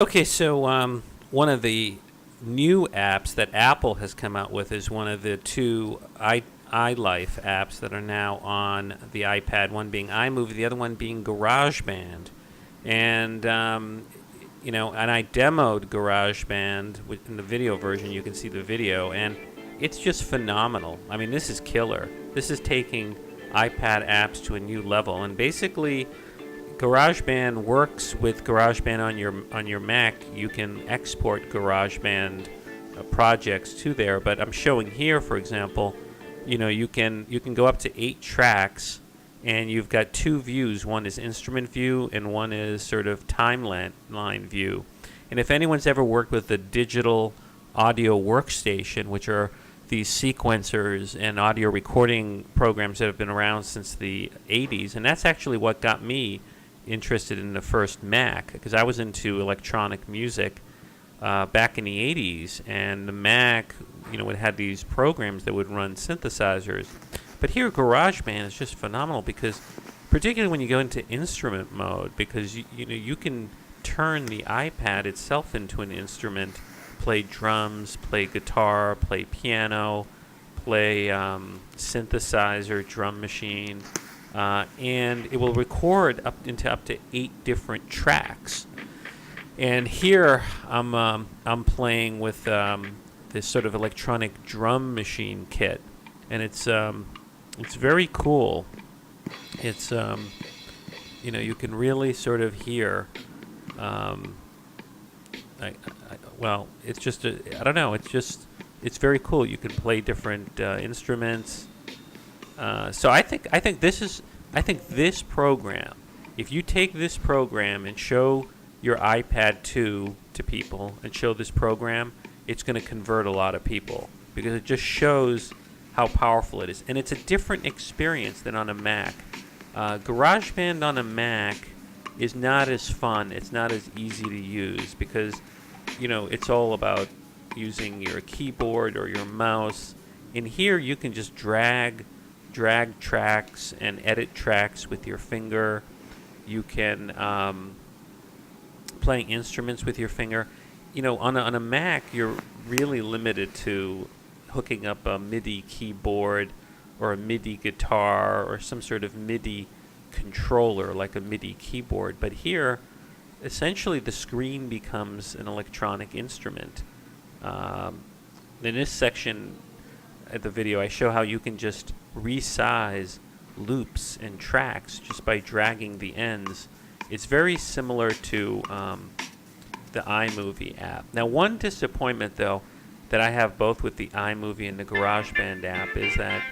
Okay, so one of the new apps that Apple has come out with is one of the two iLife apps that are now on the iPad. One being iMovie, the other one being GarageBand. And and I demoed GarageBand in the video version. You can see the video, and it's just phenomenal. I mean, this is killer. This is taking iPad apps to a new level, and basically GarageBand works with GarageBand on your Mac. You can export GarageBand projects to there, but I'm showing here, for example, you can go up to 8 tracks, and you've got two views. One is instrument view, and one is sort of timeline view. And if anyone's ever worked with the digital audio workstation, which are these sequencers and audio recording programs that have been around since the 80s, and that's actually what got me interested in the first Mac, because I was into electronic music back in the 80s, and the Mac, it had these programs that would run synthesizers. But here, GarageBand is just phenomenal, because particularly when you go into instrument mode, because you can turn the iPad itself into an instrument, play drums, play guitar, play piano, play synthesizer, drum machine. And it will record up to 8 different tracks. And here I'm playing with this sort of electronic drum machine kit, and it's very cool. It's you can really sort of hear. It's just I don't know. It's very cool. You can play different instruments. So I think this program, if you take this program and show your iPad 2 to people and show this program, it's going to convert a lot of people, because it just shows how powerful it is. And it's a different experience than on a Mac. GarageBand on a Mac is not as fun. It's not as easy to use, because it's all about using your keyboard or your mouse. In here, you can just drag tracks and edit tracks with your finger. You can play instruments with your finger. On a Mac, you're really limited to hooking up a MIDI keyboard or a MIDI guitar or some sort of MIDI controller like a MIDI keyboard. But here, essentially, the screen becomes an electronic instrument. In this section of the video, I show how you can just resize loops and tracks just by dragging the ends. It's very similar to the iMovie app. Now, one disappointment, though, that I have both with the iMovie and the GarageBand app is that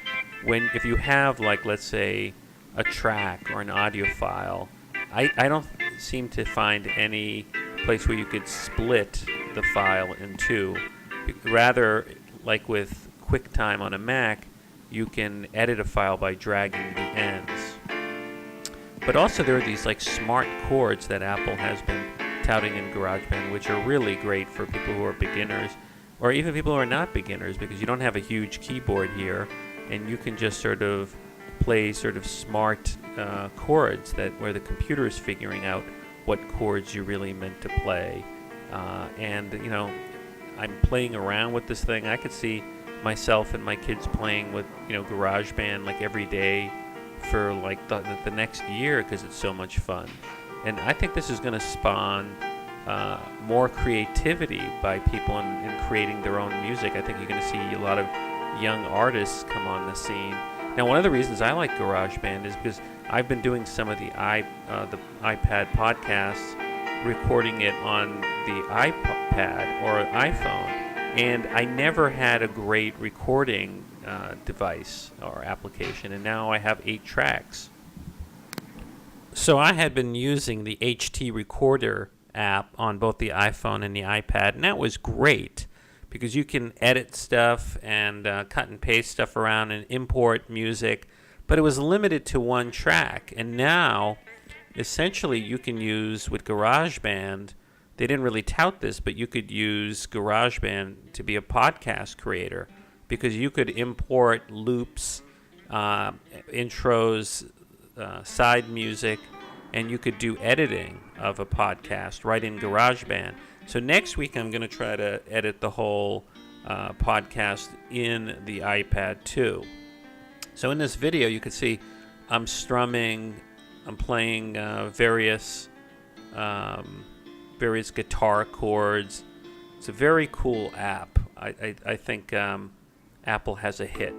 if you have, like, let's say, a track or an audio file, I don't seem to find any place where you could split the file in two. Rather, like with QuickTime on a Mac, you can edit a file by dragging the ends. But also there are these like smart chords that Apple has been touting in GarageBand, which are really great for people who are beginners, or even people who are not beginners, because you don't have a huge keyboard here, and you can just sort of play sort of smart chords where the computer is figuring out what chords you really meant to play. I'm playing around with this thing. I could see myself and my kids playing with GarageBand like every day for like the next year, because it's so much fun. And I think this is going to spawn more creativity by people in creating their own music. I think you're going to see a lot of young artists come on the scene. Now, one of the reasons I like GarageBand is because I've been doing some of the iPad podcasts, recording it on the iPad or iPhone, and I never had a great recording device or application, and now I have 8 tracks. So I had been using the HT Recorder app on both the iPhone and the iPad, and that was great, because you can edit stuff and cut and paste stuff around and import music, but it was limited to 1 track. And now, essentially, you can use with GarageBand, they didn't really tout this, but you could use GarageBand to be a podcast creator, because you could import loops, intros, side music, and you could do editing of a podcast right in GarageBand. So next week I'm going to try to edit the whole podcast in the iPad 2. So in this video you can see I'm strumming, I'm playing various guitar chords. It's a very cool app. I think Apple has a hit.